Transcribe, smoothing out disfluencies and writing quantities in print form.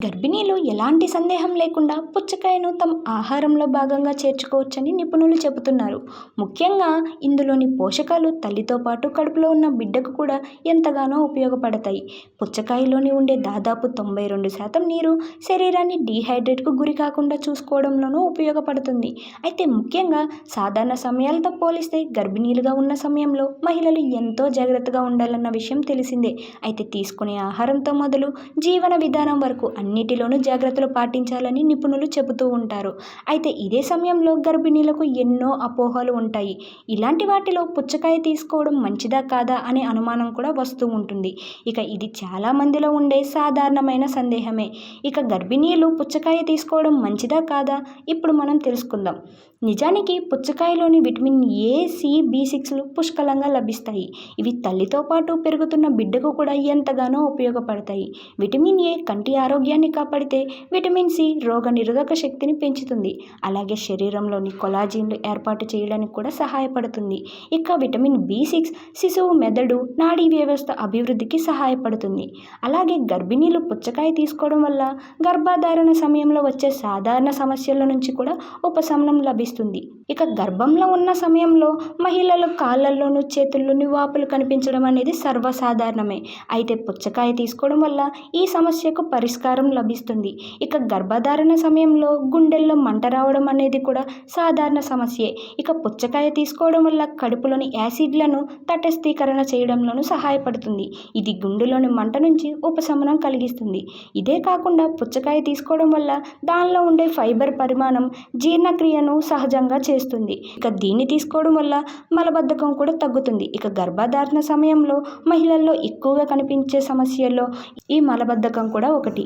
గర్భిణీలు ఎలాంటి సందేహం లేకుండా పుచ్చకాయను తమ ఆహారంలో భాగంగా చేర్చుకోవచ్చని నిపుణులు చెబుతున్నారు. ముఖ్యంగా ఇందులోని పోషకాలు తల్లితో పాటు కడుపులో ఉన్న బిడ్డకు కూడా ఎంతగానో ఉపయోగపడతాయి. పుచ్చకాయలోని ఉండే దాదాపు 92% నీరు శరీరాన్ని డీహైడ్రేట్కు గురి కాకుండా చూసుకోవడంలోనూ ఉపయోగపడుతుంది. అయితే ముఖ్యంగా సాధారణ సమయాలతో పోలిస్తే గర్భిణీలుగా ఉన్న సమయంలో మహిళలు ఎంతో జాగ్రత్తగా ఉండాలన్న విషయం తెలిసిందే. అయితే తీసుకునే ఆహారంతో మొదలు జీవన విధానం వరకు అన్నిటిలోనూ జాగ్రత్తలు పాటించాలని నిపుణులు చెబుతూ ఉంటారు. అయితే ఇదే సమయంలో గర్భిణీలకు ఎన్నో అపోహలు ఉంటాయి. ఇలాంటి వాటిలో పుచ్చకాయ తీసుకోవడం మంచిదా కాదా అనే అనుమానం కూడా వస్తూ ఉంటుంది. ఇక ఇది చాలా మందిలో ఉండే సాధారణమైన సందేహమే. ఇక గర్భిణీలు పుచ్చకాయ తీసుకోవడం మంచిదా కాదా ఇప్పుడు మనం తెలుసుకుందాం. నిజానికి పుచ్చకాయలోని విటమిన్ ఏ, సి, బి6లు పుష్కలంగా లభిస్తాయి. ఇవి తల్లితో పాటు పెరుగుతున్న బిడ్డకు కూడా ఎంతగానో ఉపయోగపడతాయి. విటమిన్ ఏ కంటి ఆరోగ్యాన్ని కాపాడితే విటమిన్ సి రోగనిరోధక శక్తిని పెంచుతుంది. అలాగే శరీరంలోని కొలాజిన్లు ఏర్పాటు చేయడానికి కూడా సహాయపడుతుంది. ఇక విటమిన్ బి6 శిశువు మెదడు, నాడీ వ్యవస్థ అభివృద్ధికి సహాయపడుతుంది. అలాగే గర్భిణీలు పుచ్చకాయ తీసుకోవడం వల్ల గర్భధారణ సమయంలో వచ్చే సాధారణ సమస్యల నుంచి కూడా ఉపశమనం లభిస్తుంది. ఇక గర్భంలో ఉన్న సమయంలో మహిళల కాళ్ళల్లోనూ చేతుల్లోనూ వాపులు కనిపించడం అనేది సర్వసాధారణమే. అయితే పుచ్చకాయ తీసుకోవడం వల్ల ఈ సమస్యకు పరిష్కారం లభిస్తుంది. ఇక గర్భధారణ సమయంలో గుండెల్లో మంట రావడం అనేది కూడా సాధారణ సమస్యే. ఇక పుచ్చకాయ తీసుకోవడం వల్ల కడుపులోని యాసిడ్లను తటస్థీకరణ చేయడంలోనూ సహాయపడుతుంది. ఇది గుండెలోని మంట నుంచి ఉపశమనం కలిగిస్తుంది. ఇదే కాకుండా పుచ్చకాయ తీసుకోవడం వల్ల దానిలో ఉండే ఫైబర్ పరిమాణం జీర్ణక్రియను సహజంగా చేస్తుంది. ఇక దీన్ని తీసుకోవడం వల్ల మలబద్ధకం కూడా తగ్గుతుంది. ఇక గర్భధారణ సమయంలో మహిళల్లో ఎక్కువగా కనిపించే సమస్యల్లో ఈ మలబద్ధకం కూడా ఒకటి.